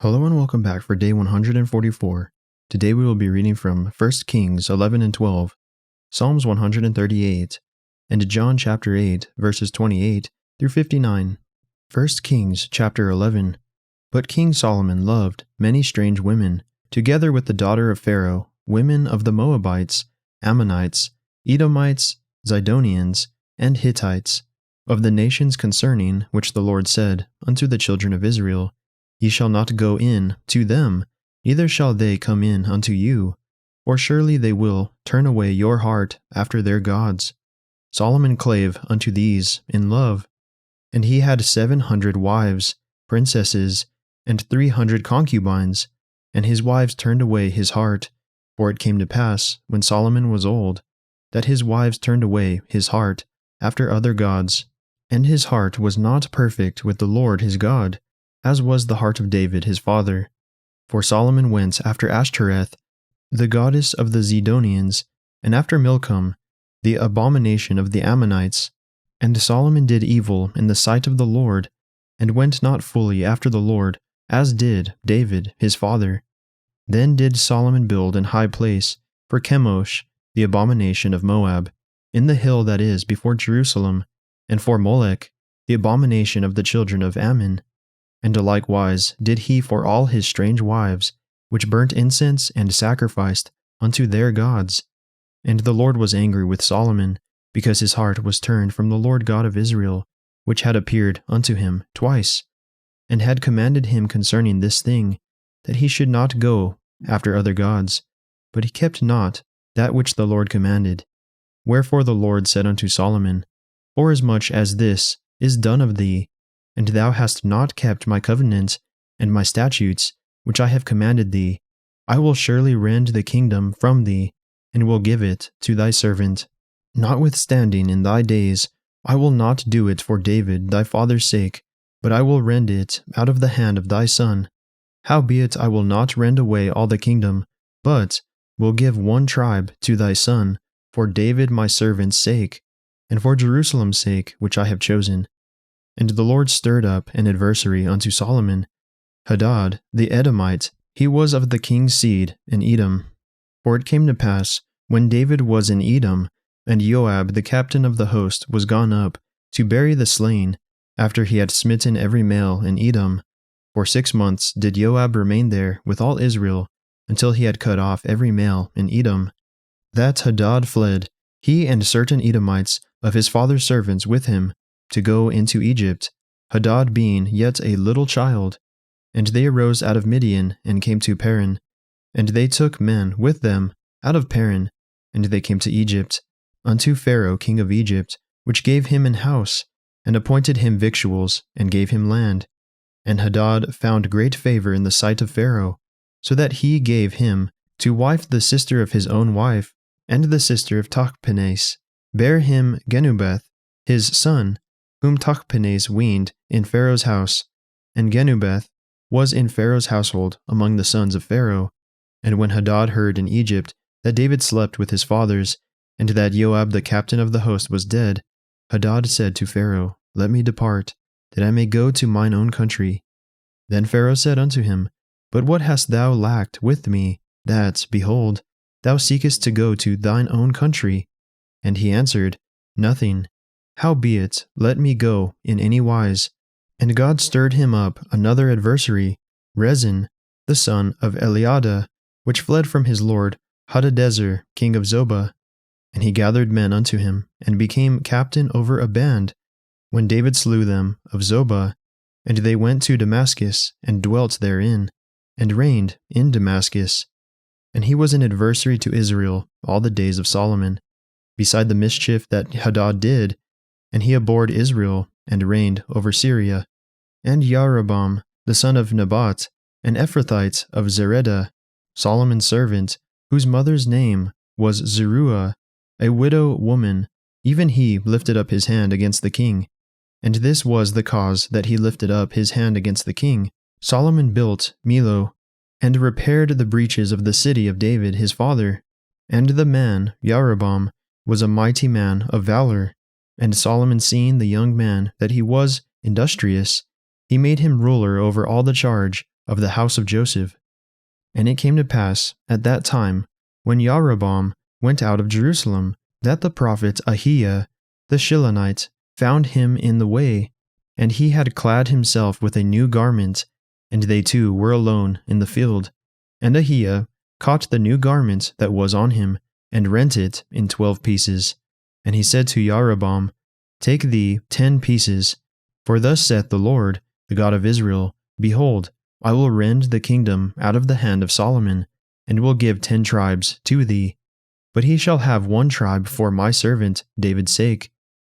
Hello and welcome back for day 144. Today we will be reading from 1 Kings 11 and 12, Psalms 138, and John chapter 8, verses 28 through 59. 1 Kings chapter 11. But King Solomon loved many strange women, together with the daughter of Pharaoh, women of the Moabites, Ammonites, Edomites, Zidonians, and Hittites, of the nations concerning which the Lord said unto the children of Israel, Ye shall not go in to them, neither shall they come in unto you, for surely they will turn away your heart after their gods. Solomon clave unto these in love, and he had 700 wives, princesses, and 300 concubines, and his wives turned away his heart. For it came to pass, when Solomon was old, that his wives turned away his heart after other gods, and his heart was not perfect with the Lord his God, as was the heart of David his father. For Solomon went after Ashtoreth, the goddess of the Zidonians, and after Milcom, the abomination of the Ammonites. And Solomon did evil in the sight of the Lord, and went not fully after the Lord, as did David his father. Then did Solomon build an high place for Chemosh, the abomination of Moab, in the hill that is before Jerusalem, and for Molech, the abomination of the children of Ammon. And likewise did he for all his strange wives, which burnt incense and sacrificed unto their gods. And the Lord was angry with Solomon, because his heart was turned from the Lord God of Israel, which had appeared unto him twice, and had commanded him concerning this thing, that he should not go after other gods. But he kept not that which the Lord commanded. Wherefore the Lord said unto Solomon, Forasmuch as this is done of thee, and thou hast not kept my covenant and my statutes, which I have commanded thee, I will surely rend the kingdom from thee, and will give it to thy servant. Notwithstanding in thy days I will not do it for David thy father's sake, but I will rend it out of the hand of thy son. Howbeit I will not rend away all the kingdom, but will give one tribe to thy son, for David my servant's sake, and for Jerusalem's sake, which I have chosen. And the Lord stirred up an adversary unto Solomon, Hadad the Edomite. He was of the king's seed in Edom. For it came to pass, when David was in Edom, and Joab the captain of the host was gone up to bury the slain, after he had smitten every male in Edom. For 6 months did Joab remain there with all Israel, until he had cut off every male in Edom. That Hadad fled, he and certain Edomites of his father's servants with him, to go into Egypt, Hadad being yet a little child. And they arose out of Midian, and came to Paran. And they took men with them out of Paran, and they came to Egypt, unto Pharaoh king of Egypt, which gave him an house, and appointed him victuals, and gave him land. And Hadad found great favor in the sight of Pharaoh, so that he gave him to wife the sister of his own wife, and the sister of Tachpenes, bare him Genubeth, his son, whom Tachpenes weaned in Pharaoh's house. And Genubeth was in Pharaoh's household among the sons of Pharaoh. And when Hadad heard in Egypt that David slept with his fathers, and that Joab the captain of the host was dead, Hadad said to Pharaoh, Let me depart, that I may go to mine own country. Then Pharaoh said unto him, But what hast thou lacked with me, that, behold, thou seekest to go to thine own country? And he answered, Nothing. Howbeit, let me go in any wise. And God stirred him up another adversary, Rezin, the son of Eliada, which fled from his lord Hadadezer, king of Zobah. And he gathered men unto him, and became captain over a band, when David slew them of Zobah. And they went to Damascus, and dwelt therein, and reigned in Damascus. And he was an adversary to Israel all the days of Solomon, beside the mischief that Hadad did, and he abhorred Israel, and reigned over Syria. And Jeroboam, the son of Nebat, an Ephrathite of Zeredah, Solomon's servant, whose mother's name was Zeruah, a widow woman, even he lifted up his hand against the king. And this was the cause that he lifted up his hand against the king. Solomon built Millo, and repaired the breaches of the city of David his father. And the man, Jeroboam, was a mighty man of valor. And Solomon, seeing the young man that he was industrious, he made him ruler over all the charge of the house of Joseph. And it came to pass at that time, when Jeroboam went out of Jerusalem, that the prophet Ahiah the Shilonite found him in the way, and he had clad himself with a new garment, and they two were alone in the field. And Ahiah caught the new garment that was on him, and rent it in 12 pieces. And he said to Jeroboam, Take thee 10 pieces, for thus saith the Lord, the God of Israel, Behold, I will rend the kingdom out of the hand of Solomon, and will give 10 tribes to thee. But he shall have 1 tribe for my servant David's sake,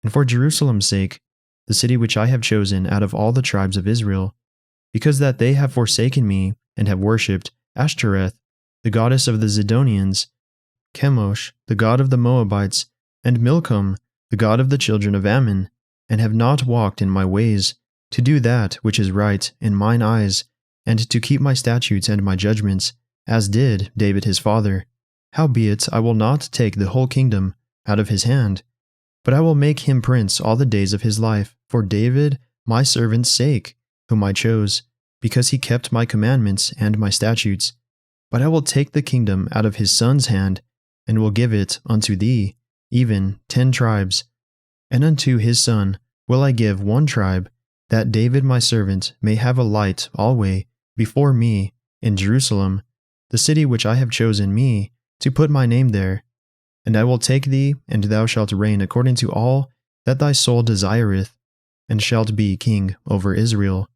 and for Jerusalem's sake, the city which I have chosen out of all the tribes of Israel, because that they have forsaken me, and have worshipped Ashtoreth, the goddess of the Zidonians, Chemosh, the god of the Moabites, and Milcom, the god of the children of Ammon, and have not walked in my ways, to do that which is right in mine eyes, and to keep my statutes and my judgments, as did David his father. Howbeit I will not take the whole kingdom out of his hand, but I will make him prince all the days of his life, for David my servant's sake, whom I chose, because he kept my commandments and my statutes. But I will take the kingdom out of his son's hand, and will give it unto thee, even 10 tribes. And unto his son will I give 1 tribe, that David my servant may have a light alway before me in Jerusalem, the city which I have chosen me, to put my name there. And I will take thee, and thou shalt reign according to all that thy soul desireth, and shalt be king over Israel.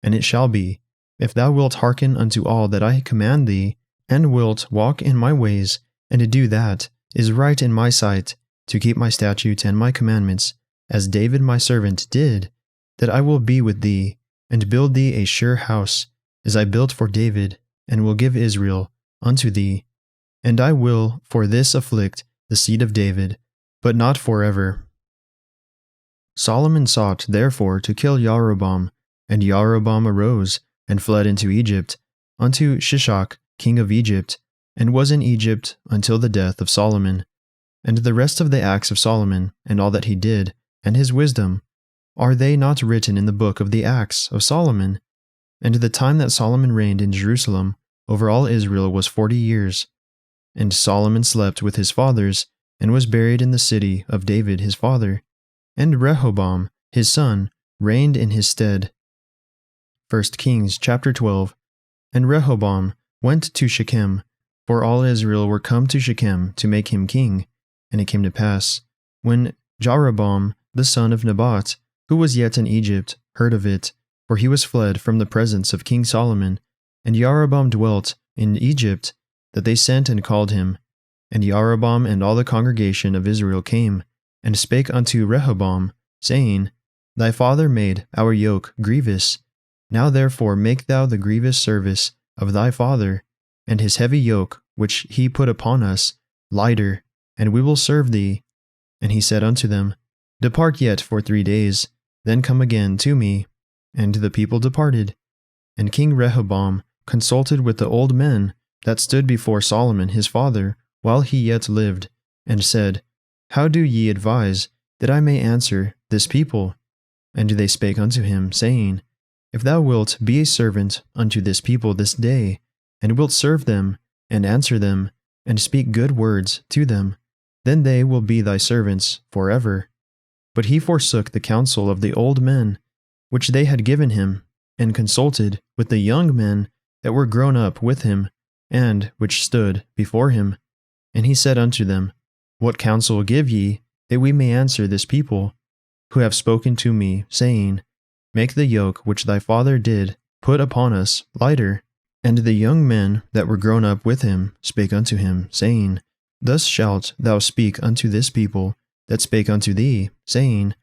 And it shall be, if thou wilt hearken unto all that I command thee, and wilt walk in my ways, and do that is right in my sight, to keep my statutes and my commandments, as David my servant did, that I will be with thee, and build thee a sure house, as I built for David, and will give Israel unto thee. And I will for this afflict the seed of David, but not forever. Solomon sought therefore to kill Jeroboam, and Jeroboam arose, and fled into Egypt, unto Shishak king of Egypt, and was in Egypt until the death of Solomon. And the rest of the acts of Solomon, and all that he did, and his wisdom, are they not written in the book of the acts of Solomon? And the time that Solomon reigned in Jerusalem over all Israel was 40 years. And Solomon slept with his fathers, and was buried in the city of David his father. And Rehoboam his son reigned in his stead. 1 Kings chapter 12. And Rehoboam went to Shechem, for all Israel were come to Shechem to make him king. And it came to pass, when Jeroboam the son of Nebat, who was yet in Egypt, heard of it, for he was fled from the presence of King Solomon, and Jeroboam dwelt in Egypt, that they sent and called him. And Jeroboam and all the congregation of Israel came, and spake unto Rehoboam, saying, Thy father made our yoke grievous. Now therefore make thou the grievous service of thy father, and his heavy yoke which he put upon us, lighter, and we will serve thee. And he said unto them, Depart yet for 3 days, then come again to me. And the people departed. And King Rehoboam consulted with the old men that stood before Solomon his father, while he yet lived, and said, How do ye advise, that I may answer this people? And they spake unto him, saying, If thou wilt be a servant unto this people this day, and wilt serve them, and answer them, and speak good words to them, then they will be thy servants forever. But he forsook the counsel of the old men, which they had given him, and consulted with the young men that were grown up with him, and which stood before him. And he said unto them, What counsel give ye, that we may answer this people, who have spoken to me, saying, Make the yoke which thy father did put upon us lighter? And the young men that were grown up with him spake unto him, saying, Thus shalt thou speak unto this people that spake unto thee, saying,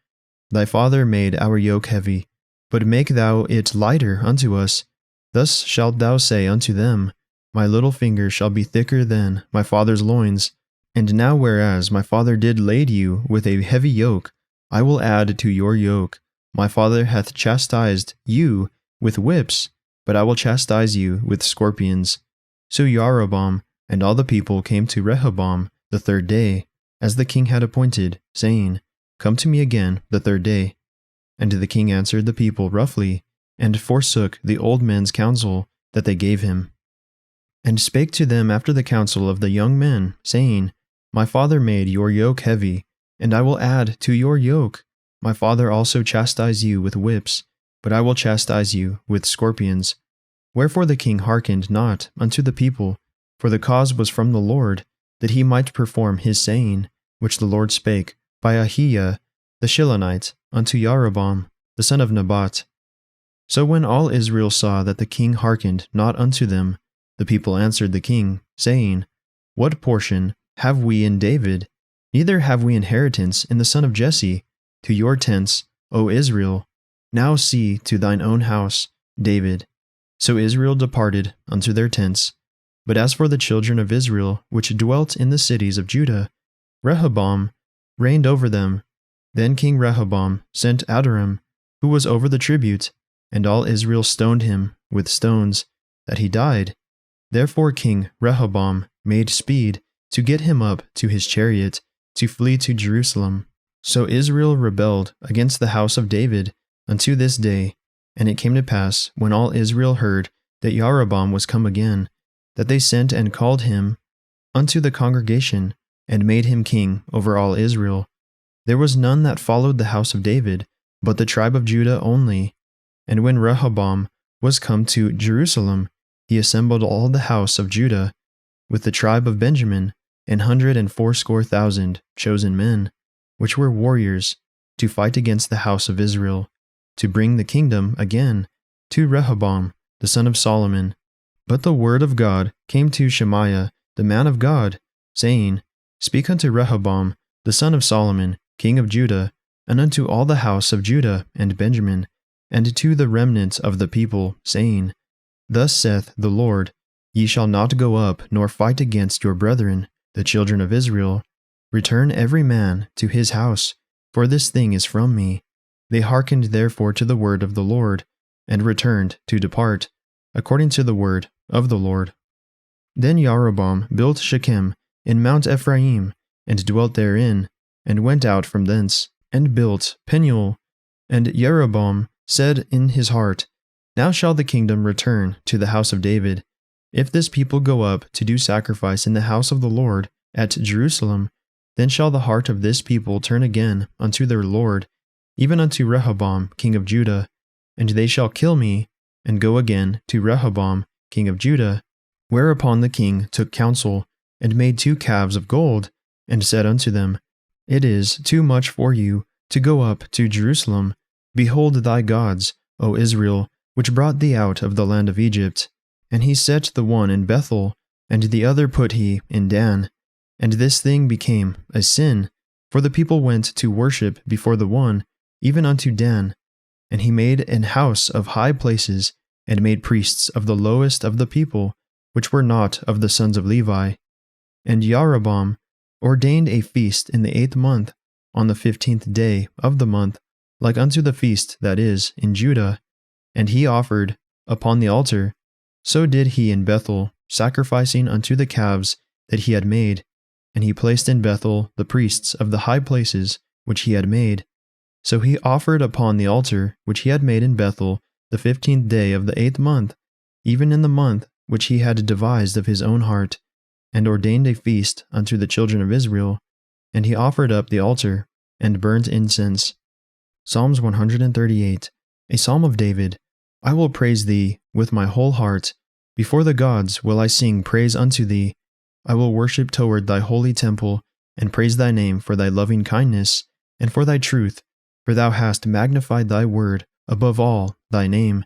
Thy father made our yoke heavy, but make thou it lighter unto us. Thus shalt thou say unto them, My little finger shall be thicker than my father's loins. And now whereas my father did lade you with a heavy yoke, I will add to your yoke. My father hath chastised you with whips, but I will chastise you with scorpions. So Jeroboam and all the people came to Rehoboam the 3rd day, as the king had appointed, saying, Come to me again the 3rd day. And the king answered the people roughly, and forsook the old men's counsel that they gave him, and spake to them after the counsel of the young men, saying, My father made your yoke heavy, and I will add to your yoke. My father also chastised you with whips, but I will chastise you with scorpions. Wherefore the king hearkened not unto the people, for the cause was from the Lord, that he might perform his saying, which the Lord spake by Ahiah the Shilonite unto Jeroboam the son of Nebat. So when all Israel saw that the king hearkened not unto them, the people answered the king, saying, What portion have we in David? Neither have we inheritance in the son of Jesse. To your tents, O Israel. Now see to thine own house, David. So Israel departed unto their tents. But as for the children of Israel, which dwelt in the cities of Judah, Rehoboam reigned over them. Then King Rehoboam sent Adoram, who was over the tribute, and all Israel stoned him with stones, that he died. Therefore King Rehoboam made speed to get him up to his chariot, to flee to Jerusalem. So Israel rebelled against the house of David unto this day. And it came to pass, when all Israel heard that Jeroboam was come again, that they sent and called him unto the congregation, and made him king over all Israel. There was none that followed the house of David, but the tribe of Judah only. And when Rehoboam was come to Jerusalem, he assembled all the house of Judah, with the tribe of Benjamin, 180,000 chosen men, which were warriors, to fight against the house of Israel, to bring the kingdom again to Rehoboam the son of Solomon. But the word of God came to Shemaiah the man of God, saying, Speak unto Rehoboam the son of Solomon, king of Judah, and unto all the house of Judah and Benjamin, and to the remnant of the people, saying, Thus saith the Lord, Ye shall not go up nor fight against your brethren, the children of Israel. Return every man to his house, for this thing is from me. They hearkened therefore to the word of the Lord, and returned to depart, according to the word of the Lord. Then Jeroboam built Shechem in Mount Ephraim, and dwelt therein, and went out from thence, and built Peniel. And Jeroboam said in his heart, Now shall the kingdom return to the house of David. If this people go up to do sacrifice in the house of the Lord at Jerusalem, then shall the heart of this people turn again unto their Lord, even unto Rehoboam king of Judah, and they shall kill me, and go again to Rehoboam king of Judah. Whereupon the king took counsel, and made 2 calves of gold, and said unto them, It is too much for you to go up to Jerusalem. Behold thy gods, O Israel, which brought thee out of the land of Egypt. And he set the one in Bethel, and the other put he in Dan. And this thing became a sin, for the people went to worship before the one, even unto Dan. And he made an house of high places, and made priests of the lowest of the people, which were not of the sons of Levi. And Jeroboam ordained a feast in the 8th month, on the 15th day of the month, like unto the feast that is in Judah. And he offered upon the altar. So did he in Bethel, sacrificing unto the calves that he had made. And he placed in Bethel the priests of the high places which he had made. So he offered upon the altar which he had made in Bethel the 15th day of the 8th month, even in the month which he had devised of his own heart, and ordained a feast unto the children of Israel. And he offered up the altar, and burnt incense. Psalms 138, a psalm of David. I will praise thee with my whole heart. Before the gods will I sing praise unto thee. I will worship toward thy holy temple, and praise thy name for thy loving kindness, and for thy truth, for thou hast magnified thy word above all thy name.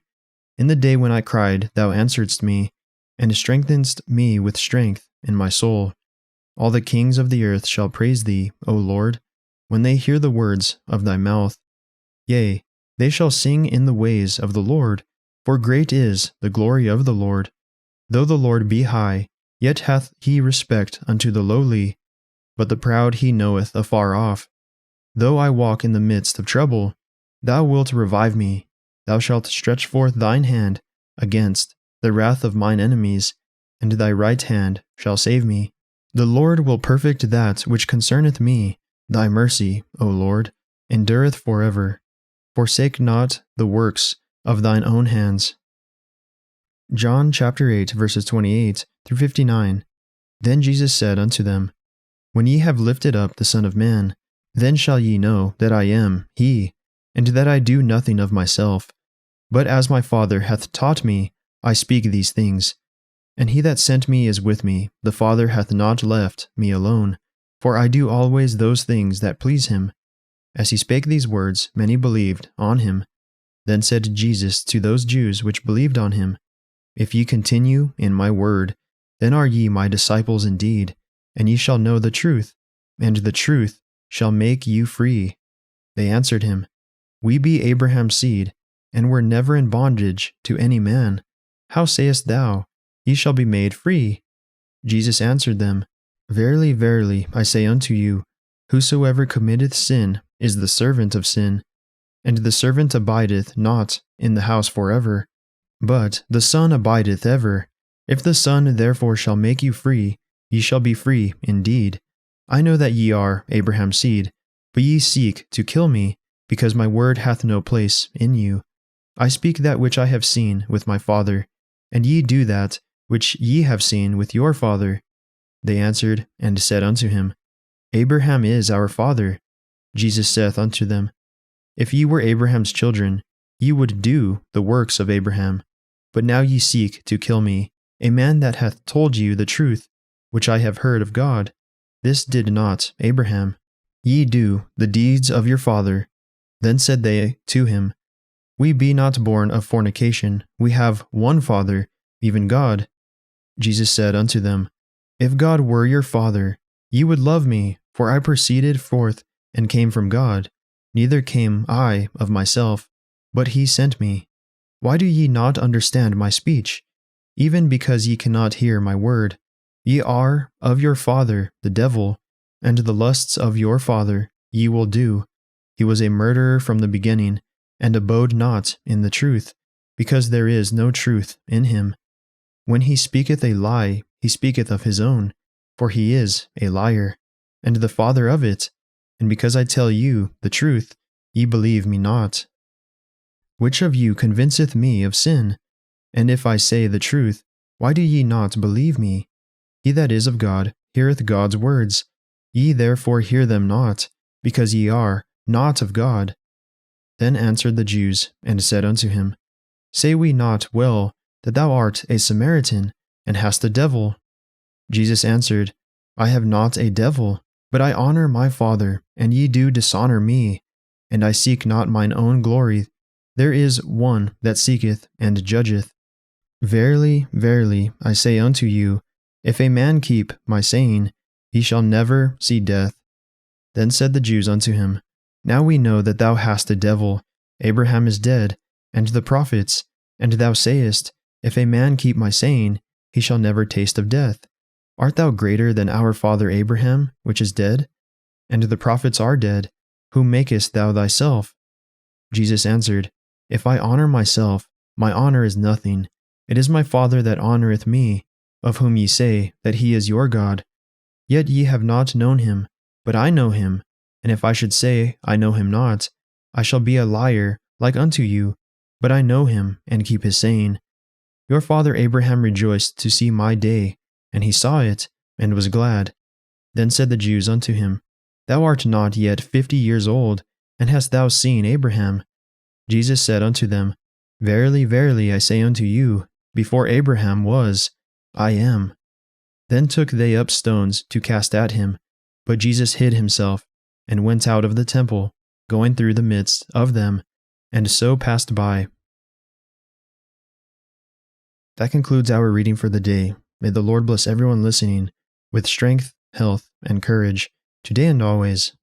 In the day when I cried, thou answeredst me, and strengthenedst me with strength in my soul. All the kings of the earth shall praise thee, O Lord, when they hear the words of thy mouth. Yea, they shall sing in the ways of the Lord, for great is the glory of the Lord. Though the Lord be high, yet hath he respect unto the lowly, but the proud he knoweth afar off. Though I walk in the midst of trouble, thou wilt revive me. Thou shalt stretch forth thine hand against the wrath of mine enemies, and thy right hand shall save me. The Lord will perfect that which concerneth me. Thy mercy, O Lord, endureth forever. Forsake not the works of thine own hands. John chapter 8, verses 28 through 59. Then Jesus said unto them, When ye have lifted up the Son of Man, then shall ye know that I am He, and that I do nothing of myself, but as my Father hath taught me, I speak these things. And he that sent me is with me, the Father hath not left me alone, for I do always those things that please him. As he spake these words, many believed on him. Then said Jesus to those Jews which believed on him, If ye continue in my word, then are ye my disciples indeed, and ye shall know the truth, and the truth shall make you free. They answered him, We be Abraham's seed, and were never in bondage to any man. How sayest thou, Ye shall be made free? Jesus answered them, Verily, verily, I say unto you, whosoever committeth sin is the servant of sin. And the servant abideth not in the house forever, but the Son abideth ever. If the Son therefore shall make you free, ye shall be free indeed. I know that ye are Abraham's seed, but ye seek to kill me, because my word hath no place in you. I speak that which I have seen with my Father, and ye do that which ye have seen with your father. They answered and said unto him, Abraham is our father. Jesus saith unto them, If ye were Abraham's children, ye would do the works of Abraham. But now ye seek to kill me, a man that hath told you the truth, which I have heard of God. This did not Abraham. Ye do the deeds of your father. Then said they to him, We be not born of fornication, we have one Father, even God. Jesus said unto them, If God were your Father, ye would love me, for I proceeded forth and came from God. Neither came I of myself, but he sent me. Why do ye not understand my speech? Even because ye cannot hear my word. Ye are of your father the devil, and the lusts of your father ye will do. He was a murderer from the beginning, and abode not in the truth, because there is no truth in him. When he speaketh a lie, he speaketh of his own, for he is a liar, and the father of it. And because I tell you the truth, ye believe me not. Which of you convinceth me of sin? And if I say the truth, why do ye not believe me? He that is of God heareth God's words. Ye therefore hear them not, because ye are not of God. Then answered the Jews, and said unto him, Say we not well that thou art a Samaritan, and hast a devil? Jesus answered, I have not a devil, but I honor my Father, and ye do dishonor me. And I seek not mine own glory. There is one that seeketh and judgeth. Verily, verily, I say unto you, if a man keep my saying, he shall never see death. Then said the Jews unto him, Now we know that thou hast a devil. Abraham is dead, and the prophets, and thou sayest, If a man keep my saying, he shall never taste of death. Art thou greater than our father Abraham, which is dead? And the prophets are dead. Whom makest thou thyself? Jesus answered, If I honor myself, my honor is nothing. It is my Father that honoreth me, of whom ye say that he is your God. Yet ye have not known him, but I know him. And if I should say I know him not, I shall be a liar like unto you. But I know him, and keep his saying. Your father Abraham rejoiced to see my day, and he saw it, and was glad. Then said the Jews unto him, Thou art not yet 50 years old, and hast thou seen Abraham? Jesus said unto them, Verily, verily, I say unto you, before Abraham was, I am. Then took they up stones to cast at him, but Jesus hid himself, and went out of the temple, going through the midst of them, and so passed by. That concludes our reading for the day. May the Lord bless everyone listening with strength, health, and courage, today and always.